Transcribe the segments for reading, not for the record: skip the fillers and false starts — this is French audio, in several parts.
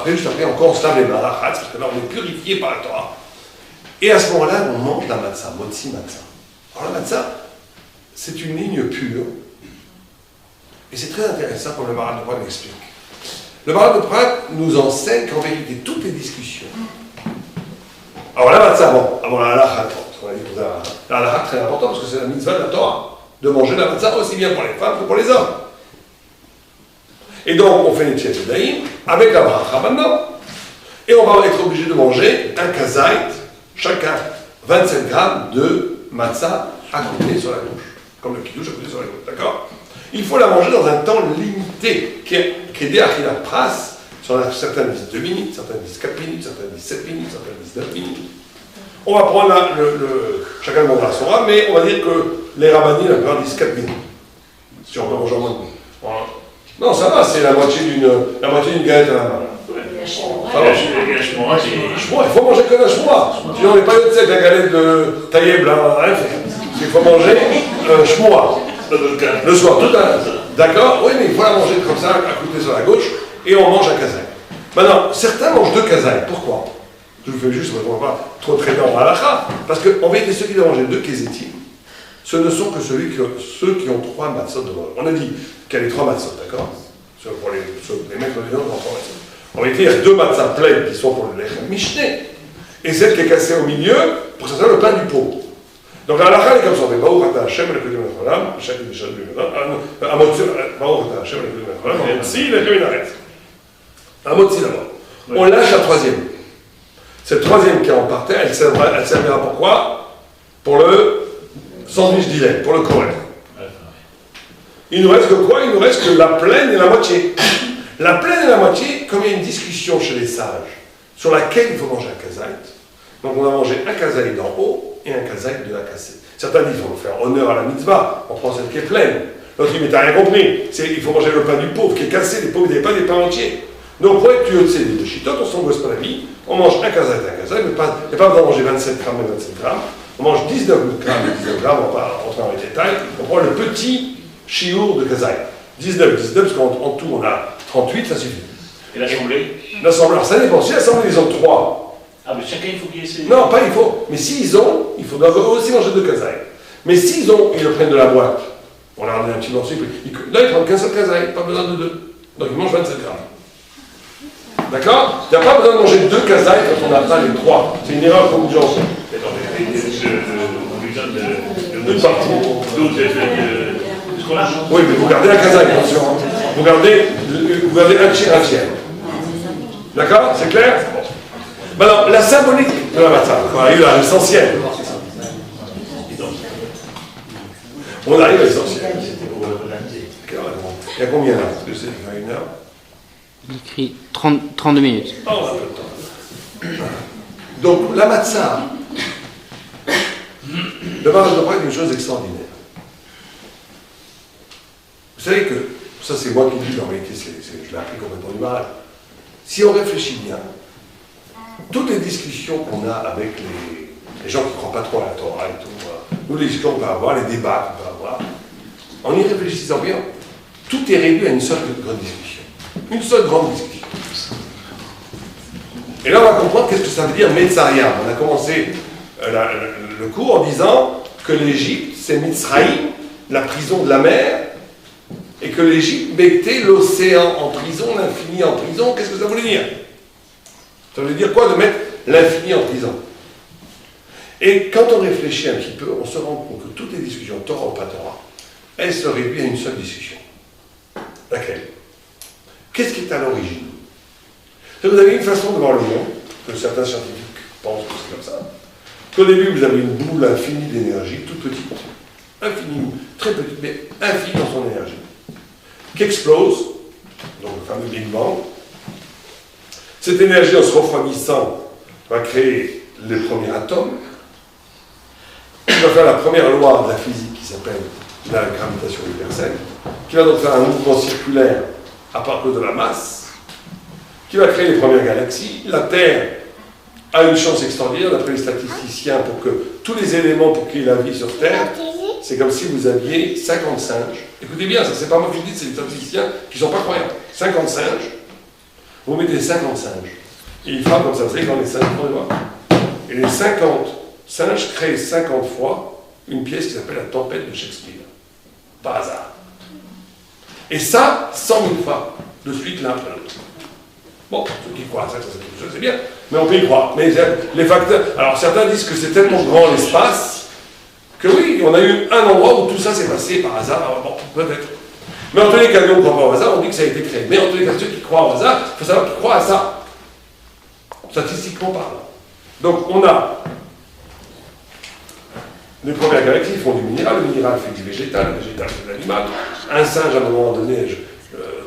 juste après, encore on se lave les mains, parce que là on est purifié par la Torah. Et à ce moment-là, on mange la matzah, motzi matzah. Alors la matzah, c'est une ligne pure, et c'est très intéressant comme le Maharal de Prague l'explique. Le Maharal de Prague nous enseigne qu'en vérité, toutes les discussions. Alors la matzah, avant la halakha, la halakha très important parce que c'est la mitzvah de la Torah, de manger la matzah aussi bien pour les femmes que pour les hommes. Et donc on fait les tchètes daïm avec la bracha maintenant, et on va être obligé de manger un kazait, chacun 27 grammes de matzah à côté sur la gauche, comme le kidouche à côté sur la gauche, d'accord? Il faut la manger dans un temps limité, qui est d'Achila Pras, certains disent 2 minutes, certains disent 4 minutes, certains disent 7 minutes, certains disent 9 minutes. On va prendre chacun mangera son rat, mais on va dire que les rabbins, la plupart disent 4 minutes. Si on peut manger en moins de minutes. Voilà. Non, ça va, c'est la moitié d'une galette à la main. Ça va. Il faut manger que la shmoa. Sinon, on n'est pas eu de sec, la galette de taïeb, là, rien faire. Il faut manger shmoa. Le soir, tout à l'heure. D'accord? Oui, mais il faut la manger comme ça, à côté sur la gauche, et on mange un kazaï. Maintenant, certains mangent 2 kazaï. Pourquoi? Je vous fais juste, on ne va pas trop traîner en halakha, parce qu'en vérité, ceux qui doivent manger 2 kézétim, ce ne sont que ceux qui ont 3 matzot de vol. On a dit qu'il y a les 3 matzot, d'accord? Pour les mecs de ont 3 matzot. En vérité, il y a 2 matzot pleins qui sont pour le lechem mishné, et celle qui est cassée au milieu, pour ça, le pain du pot. Donc la halakha est comme ça, on fait Baruch ata Hashem l'Elokeinu melech haolam, Hashem l'Elokeinu melech haolam, Baruch ata Hashem l'Elokeinu melech haolam, Amotzi l'Elokeinu minaretz. Amotzi d'abord. On lâche la troisième. Cette troisième qui est en parterre, elle servira pour quoi? Pour le sandwich d'Hillel, pour le Kohen. Il nous reste que quoi? Il nous reste que la pleine et la moitié. La pleine et la moitié, comme il y a une discussion chez les sages sur laquelle il faut manger un kazaït, donc on va manger un kazaït d'en haut et un kazaït de la cassée. Certains disent qu'il faut faire honneur à la mitzvah, on prend celle qui est pleine. L'autre dit mais t'as rien compris, il faut manger le pain du pauvre qui est cassé, les pauvres n'avaient pas des pains entiers. Donc pour être tueux, c'est des chitotes, on s'angoisse pas la vie, on mange un kazaït, mais il n'y a pas besoin de manger 27 grammes et 27 grammes, on mange 19 grammes et 19 grammes, on va pas rentrer dans les détails, on prend le petit chiour de kazaït. 19, parce qu'en tout on a 38, ça suffit. Et l'assemblée? L'assemblée, alors ça dépend, si l'assemblée ils ont 3. Ah, mais chacun il faut qu'il essaie. Non, pas il faut. Mais s'ils ont, il faudra aussi manger 2 kazaïs. Mais s'ils ont, ils le prennent de la boîte. On leur donne un petit morceau. Là, ils prennent qu'un seul kazaï, pas besoin de 2. Donc ils mangent 27 grammes. D'accord? Il n'y a pas besoin de manger 2 kazaïs quand on a pas les 3. C'est une erreur pour beaucoup de gens. Une partie. Oui, mais vous gardez un kazaï, attention. Vous gardez un tiers. D'accord? C'est clair? Maintenant, la symbolique de la matzah, on arrive à l'essentiel. On arrive à l'essentiel. Il y a combien là? Parce que c'est une heure. Il écrit 32 minutes. Oh, on a un peu de temps. Donc, la matzah, le Maharal de Prague est une chose extraordinaire. Vous savez que, ça c'est moi qui dis, en réalité, je l'ai appris complètement du Maharal. Si on réfléchit bien, toutes les discussions qu'on a avec les gens qui ne croient pas trop à la Torah et tout, nous les discussions qu'on peut avoir, les débats qu'on peut avoir, en y réfléchissant bien, tout est réduit à une seule grande discussion. Une seule grande discussion. Et là, on va comprendre qu'est-ce que ça veut dire Metzaria. On a commencé le cours en disant que l'Égypte, c'est Mitzraïm, la prison de la mer, et que l'Égypte mettait l'océan en prison, l'infini en prison. Qu'est-ce que ça voulait dire? Ça veut dire quoi de mettre l'infini en prison? Et quand on réfléchit un petit peu, on se rend compte que toutes les discussions, Torah ou pas Torah, elles se réduisent à une seule discussion. Laquelle? Qu'est-ce qui est à l'origine? Vous avez une façon de voir le monde, que certains scientifiques pensent que c'est comme ça, qu'au début vous avez une boule infinie d'énergie, toute petite, infinie, très petite, mais infinie dans son énergie, qui explose, donc le fameux Big Bang. Cette énergie, en se refroidissant, va créer les premiers atomes, qui va faire la première loi de la physique qui s'appelle la gravitation universelle, qui va donc faire un mouvement circulaire à partir de la masse, qui va créer les premières galaxies. La Terre a une chance extraordinaire, d'après les statisticiens, pour que tous les éléments pour qu'il y ait la vie sur Terre, c'est comme si vous aviez 50 singes. Écoutez bien, ça c'est pas moi qui le dis, c'est les statisticiens qui ne sont pas croyants. 50 singes. vous mettez 50 singes. Et il frappe comme ça, vous savez, quand les singes font les doigts. Et les 50 singes créent 50 fois une pièce qui s'appelle La Tempête de Shakespeare. Par hasard. Et ça, 100 000 fois, de suite l'un après l'autre. Bon, ceux qui croient à ça, c'est bien, mais on peut y croire. Mais les facteurs. Alors certains disent que c'est tellement grand l'espace que oui, on a eu un endroit où tout ça s'est passé par hasard. Alors, bon, peut-être. Mais en tous les cas, nous, on ne croit pas au hasard, on dit que ça a été créé. Mais en tous les cas, ceux qui croient au hasard, il faut savoir qu'ils croient à ça. Statistiquement parlant. Donc on a les premières galaxies font du minéral, le minéral fait du végétal, le végétal fait de l'animal. Un singe, à un moment donné,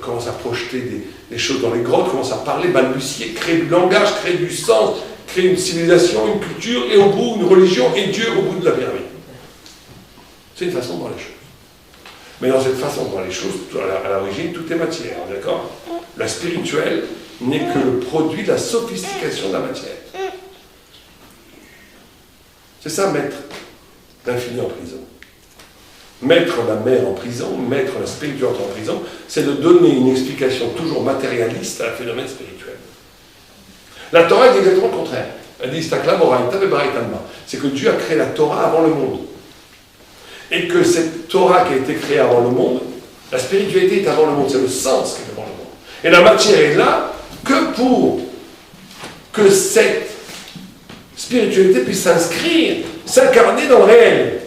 commence à projeter des choses dans les grottes, commence à parler, balbutier, créer du langage, créer du sens, créer une civilisation, une culture, et au bout, une religion, et Dieu au bout de la pyramide. C'est une façon de voir les choses. Mais dans cette façon de voir les choses, à l'origine, tout est matière, d'accord? La spirituelle n'est que le produit de la sophistication de la matière. C'est ça, mettre l'infini en prison. Mettre la mer en prison, mettre la spiritualité en prison, c'est de donner une explication toujours matérialiste à un phénomène spirituel. La Torah est exactement le contraire. Elle dit c'est que Dieu a créé la Torah avant le monde. Et que cette Torah qui a été créée avant le monde, la spiritualité est avant le monde, c'est le sens qui est avant le monde. Et la matière est là que pour que cette spiritualité puisse s'inscrire, s'incarner dans le réel.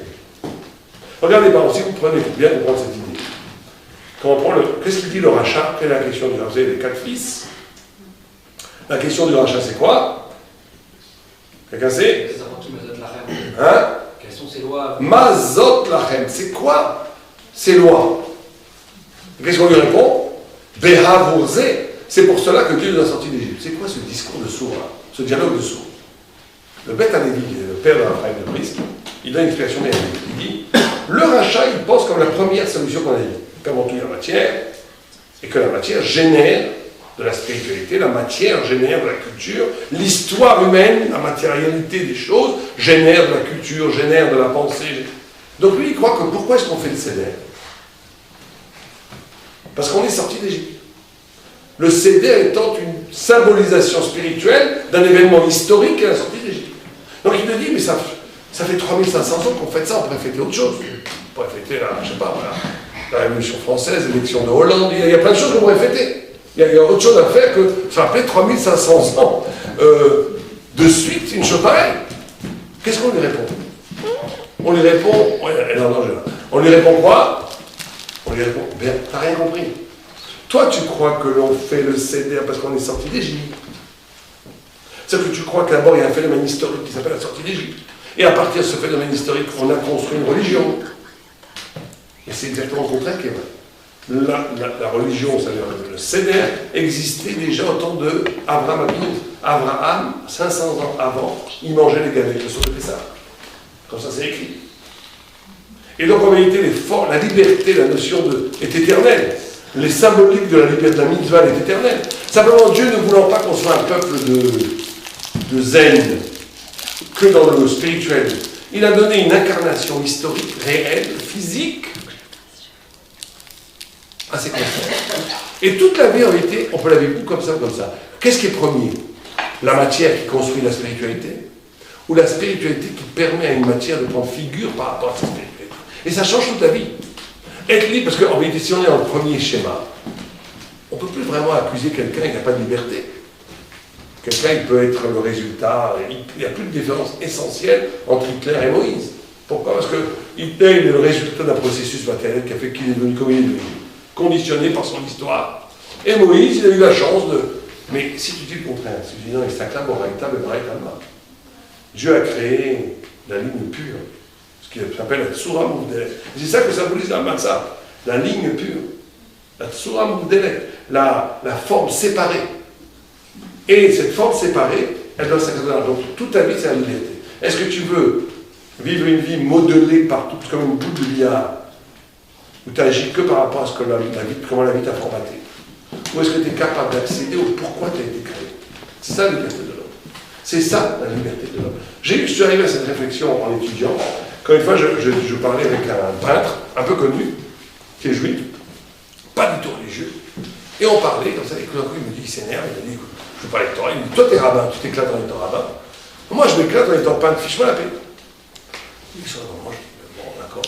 Regardez par exemple, si vous prenez, pour bien comprendre cette idée, quand on prend qu'est-ce qu'il dit le rachat? Quelle est la question du rachat? Vous avez les 4 fils. La question du rachat, c'est quoi? Quelqu'un sait? Hein? Quelles sont ces lois? Mazot lachem, c'est quoi ces lois? Qu'est-ce qu'on lui répond? Behavurze, c'est pour cela que Dieu nous a sortis d'Égypte. C'est quoi ce discours de sourd là? Ce dialogue de sourd? Le Beth Alevi, le père de Raphaël de Brisk, il donne une explication merveilleuse. Il dit, le rachat, il pense comme la première solution qu'on a dit, qu'avant tout il y a la matière, et que la matière génère de la spiritualité, la matière génère de la culture, l'histoire humaine, la matérialité des choses, génère de la culture, génère de la pensée. Donc lui, il croit que pourquoi est-ce qu'on fait le Seder? Parce qu'on est sorti d'Égypte. Le Seder étant une symbolisation spirituelle d'un événement historique et la sortie d'Égypte. Donc il me dit, mais ça fait 3500 ans qu'on fait ça, on pourrait fêter autre chose. On pourrait fêter, je sais pas, voilà, la Révolution française, l'élection de Hollande, il y a plein de choses qu'on pourrait fêter. Il y a autre chose à faire que se rappeler 3500 ans de suite, une chose pareille. Qu'est-ce qu'on lui répond? On lui répond, on lui répond quoi? On lui répond, ben, t'as rien compris. Toi, tu crois que l'on fait le Seder parce qu'on est sorti d'Égypte. C'est que tu crois que d'abord il y a un phénomène historique qui s'appelle la sortie d'Égypte. Et à partir de ce phénomène historique, on a construit une religion. Et c'est exactement le contraire qui est vrai. La religion, c'est-à-dire le Seder, existait déjà au temps de Abraham Avinu. Abraham, 500 ans avant, il mangeait les galettes, le saut de Pessah. Comme ça, c'est écrit. Et donc, en réalité, la liberté, la notion est éternelle. Les symboliques de la liberté de la mitzvah est éternelle. Simplement, Dieu ne voulant pas qu'on soit un peuple de zen, que dans le spirituel, il a donné une incarnation historique, réelle, physique, à ses concepts. Et toute la vie, en réalité, on peut la vivre comme ça ou comme ça. Qu'est-ce qui est premier? La matière qui construit la spiritualité, ou la spiritualité qui permet à une matière de prendre figure par rapport à sa spiritualité? Et ça change toute la vie. Être libre, parce qu'en réalité, si on est dans le premier schéma, on ne peut plus vraiment accuser quelqu'un qui n'a pas de liberté. Quelqu'un, il peut être le résultat, il n'y a plus de différence essentielle entre Hitler et Moïse. Pourquoi? Parce que Hitler, il est le résultat d'un processus matériel qui a fait qu'il est devenu comme il est devenu, conditionné par son histoire. Et Moïse, il a eu la chance de... Mais si tu dis le contraire, si tu dis non, Dieu a créé la ligne pure, ce qui s'appelle la Tsura Moudele. C'est ça que symbolise la Matzah, la ligne pure, la Tsura Moudele, la forme séparée. Et cette forme séparée, elle doit s'incarner. Donc toute ta vie, c'est la liberté. Est-ce que tu veux vivre une vie modelée partout comme une boule de billard, où tu agis que par rapport à ce que comment la vie t'a formaté? Ou est-ce que tu es capable d'accéder au pourquoi tu as été créé? C'est ça la liberté de l'homme. C'est ça la liberté de l'homme. Je suis arrivé à cette réflexion en étudiant, quand une fois je parlais avec un peintre un peu connu, qui est juif, pas du tout religieux, Et on parlait comme ça, et tout d'un coup, il me dit, il s'énerve, il me dit, écoute, je veux parler avec toi. Il me dit, toi, t'es rabbin, tu t'éclates en étant rabbin. Moi, je m'éclate en étant peintre, fiche-moi la paix. Il dit, moi, je dis, bon, d'accord.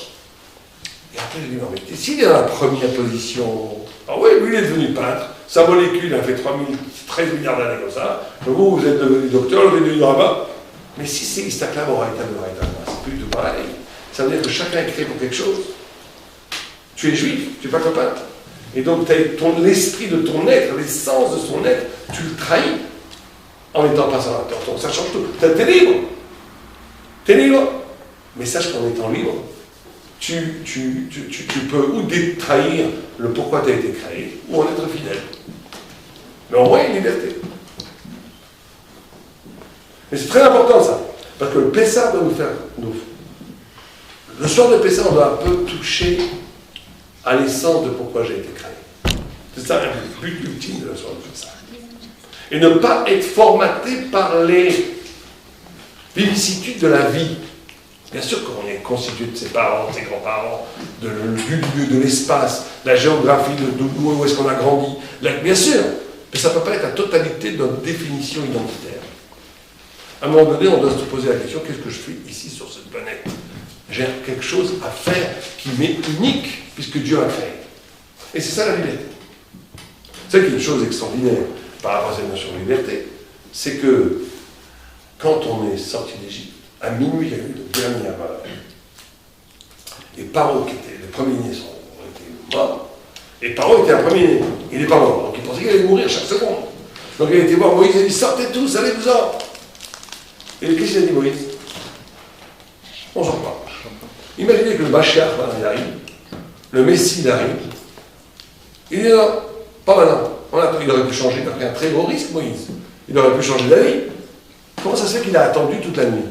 Et après, je lui dis, non, mais s'il est dans la première position, ah oui, lui, il est devenu peintre, sa molécule a fait 13 milliards d'années comme ça, vous êtes devenu docteur, vous êtes devenu rabbin. Mais si c'est Istakla, c'est plus tout pareil. Ça veut dire que chacun est créé pour quelque chose. Tu es juif, tu n'es pas copain. Et donc, l'esprit de ton être, l'essence de son être, tu le trahis en étant pas sans acteur. Donc ça change tout. T'es libre. T'es libre. Mais sache qu'en étant libre, tu peux ou trahir le pourquoi tu as été créé, ou en être fidèle. Mais au moins, il y a une liberté. Mais c'est très important ça. Parce que le Pessah doit nous faire. Le soir de Pessah, on doit un peu toucher à l'essence de pourquoi j'ai été créé. C'est ça le but ultime de la soirée de Pessah. Et ne pas être formaté par les vicissitudes de la vie. Bien sûr qu'on est constitué de ses parents, de ses grands-parents, du lieu, de l'espace, de la géographie, où est-ce qu'on a grandi. Bien sûr, mais ça ne peut pas être la totalité de notre définition identitaire. À un moment donné, on doit se poser la question, qu'est-ce que je fais ici sur cette planète? J'ai quelque chose à faire qui m'est unique, puisque Dieu a créé. Et c'est ça la liberté. C'est qu'il y a une chose extraordinaire par rapport à cette notion de liberté, c'est que quand on est sorti d'Égypte, à minuit, il y a eu le dernier et Paro, qui était le premier-né, ont été morts, et Paro était un premier-né, il n'est pas mort, donc il pensait qu'il allait mourir chaque seconde. Donc il a été voir Moïse, il a dit, sortez tous, allez-vous-en. Et qu'est-ce qu'il a dit Moïse? On s'en parle. Imaginez que le Mashiach, il arrive, le Messie, il arrive, il dit non, pas maintenant. Il aurait pu changer, il a pris un très gros risque, Moïse. Il aurait pu changer d'avis. Comment ça se fait qu'il a attendu toute la nuit?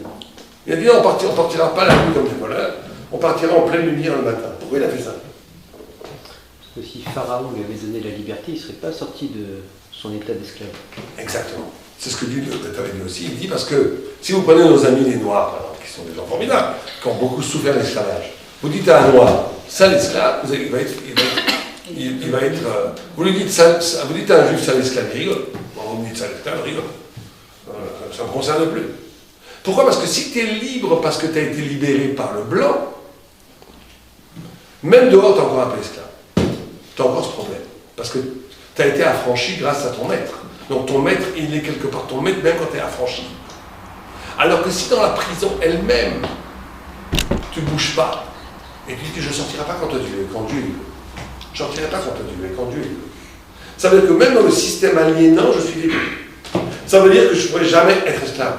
Il a dit non, on ne partira pas la nuit comme des voleurs, on partira en pleine lumière le matin. Pourquoi il a fait ça? Parce que si Pharaon lui avait donné la liberté, il ne serait pas sorti de son état d'esclave. Exactement. C'est ce que Dieu t'avait dit aussi. Il dit parce que si vous prenez nos amis les Noirs, par exemple, qui sont des gens formidables, qui ont beaucoup souffert de l'esclavage, vous dites à un Noir, sale esclave, il va être vous lui dites, vous dites à un Juif sale esclave, il rigole. Bon, vous dites sale esclave, il rigole. Ça ne me concerne plus. Pourquoi? Parce que si tu es libre parce que tu as été libéré par le blanc, même dehors, tu as encore un peu esclave. Tu as encore ce problème. Parce que tu as été affranchi grâce à ton maître. Donc ton maître, il est quelque part ton maître, même quand tu es affranchi. Alors que si dans la prison elle-même, tu ne bouges pas, et tu dis je ne sortirai pas quand Dieu veut, quand Dieu veut. Je ne sortirai pas quand Dieu veut, quand Dieu veut. Ça veut dire que même dans le système aliénant, je suis libre. Ça veut dire que je ne pourrai jamais être esclave.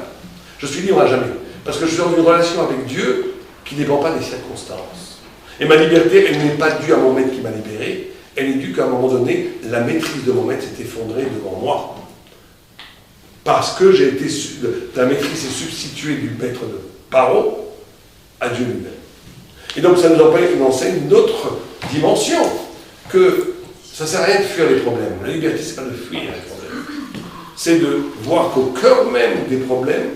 Je suis libre à jamais. Parce que je suis dans une relation avec Dieu qui ne dépend pas des circonstances. Et ma liberté, elle n'est pas due à mon maître qui m'a libéré, elle est due qu'à un moment donné, la maîtrise de mon maître s'est effondrée devant moi. Parce que la maîtrise s'est substituée du maître de Paro à Dieu lui-même. Et donc ça nous enseigne une autre dimension, que ça ne sert à rien de fuir les problèmes. La liberté, ce n'est pas de fuir les problèmes. C'est de voir qu'au cœur même des problèmes,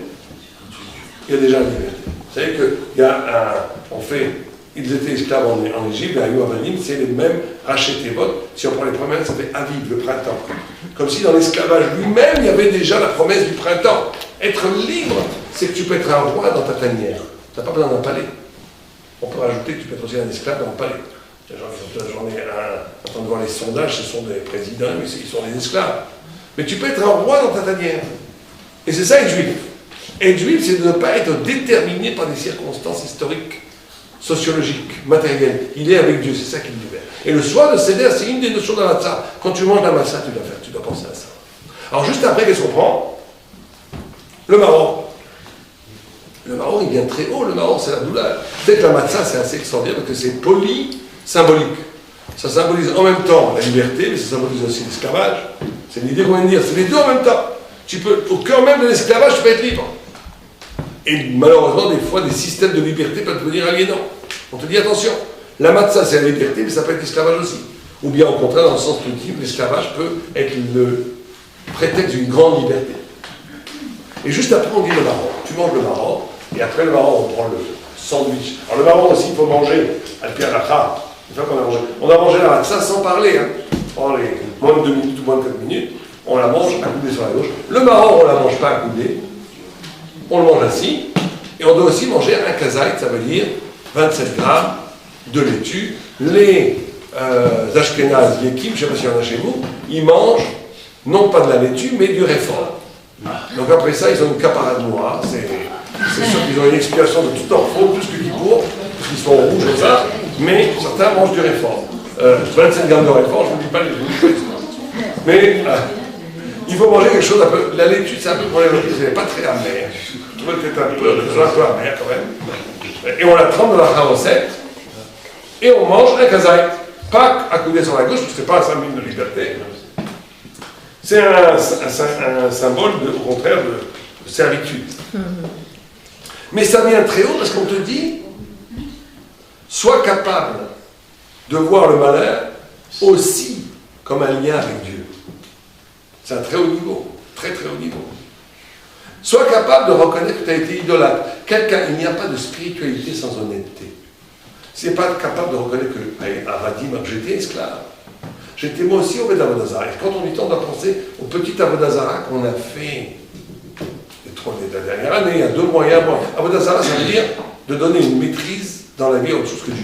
il y a déjà la liberté. Vous savez qu'il y a ils étaient esclaves en Égypte, et à Yoavanim, c'est les mêmes Rachetevot. Si on prend les premières, ça fait Aviv, le printemps. Comme si dans l'esclavage lui-même, il y avait déjà la promesse du printemps. Être libre, c'est que tu peux être un roi dans ta tanière. Tu n'as pas besoin d'un palais. On peut rajouter que tu peux être aussi un esclave dans le palais. J'en ai en train de voir les sondages, ce sont des présidents, mais ils sont des esclaves. Mais tu peux être un roi dans ta tanière. Et c'est ça être juif. Être juif, c'est de ne pas être déterminé par des circonstances historiques, sociologiques, matérielles. Il est avec Dieu, c'est ça qui le libère. Et le soir de Seder, c'est une des notions de la matzah. Quand tu manges la matzah, tu dois penser à ça. Alors juste après, qu'est-ce qu'on prend? Le maror. Le maror, il vient très haut. Le maror, c'est la douleur. Peut-être la matzah, c'est assez extraordinaire parce que c'est polysymbolique. Ça symbolise en même temps la liberté, mais ça symbolise aussi l'esclavage. C'est l'idée qu'on vient de dire. C'est les deux en même temps. Au cœur même de l'esclavage, tu peux être libre. Et malheureusement, des fois, des systèmes de liberté peuvent devenir aliénants. On te dit attention, la matzah, c'est la liberté, mais ça peut être l'esclavage aussi. Ou bien, au contraire, dans le sens positif, l'esclavage peut être le prétexte d'une grande liberté. Et juste après, on dit le maror. Tu manges le maror, et après le maror, on prend le sandwich. Alors le maror aussi, il faut manger, al-pi al-akha, une fois qu'on a mangé. On a mangé la matzah sans parler, hein. On prend moins de 2 minutes ou moins de 4 minutes, on la mange accoudée sur la gauche. Le marron, on ne la mange pas accoudée, on le mange ainsi. Et on doit aussi manger un kazaït, ça veut dire 27 grammes de laitue. Les Ashkénazes, les Kim, je ne sais pas s'il y en a chez vous, ils mangent non pas de la laitue, mais du réfort. Donc après ça, ils ont une caparade noire. C'est sûr qu'ils ont une expiation de toute leur faute, plus que Kippour, parce qu'ils sont rouges comme ça, mais certains mangent du réfort. 27 grammes de réfort, je ne vous dis pas les choses. Mais il faut manger quelque chose un peu. La laitue, c'est un peu pour les lotis, elle n'est pas très amère. Je trouvais que c'était un peu amère quand même. Et on la trempe dans la charosette, et on mange un kazaït. Pas accoudé sur la gauche, parce que ce n'est pas un symbole de liberté. C'est un symbole, au contraire, de servitude. Mais ça vient très haut parce qu'on te dit, sois capable de voir le malheur aussi comme un lien avec Dieu. C'est un très haut niveau, très très haut niveau. Sois capable de reconnaître que tu as été idolâtre. Il n'y a pas de spiritualité sans honnêteté. Si tu n'es pas capable de reconnaître que Avadim, j'étais esclave. J'étais moi aussi au Avodah-Zarah. Et quand on lui tente à penser au petit Avodah-Zarah qu'on a fait la dernière année, il y a 2 mois et 1 mois. Avodah-Zarah, ça veut dire de donner une maîtrise dans la vie à autre chose que Dieu.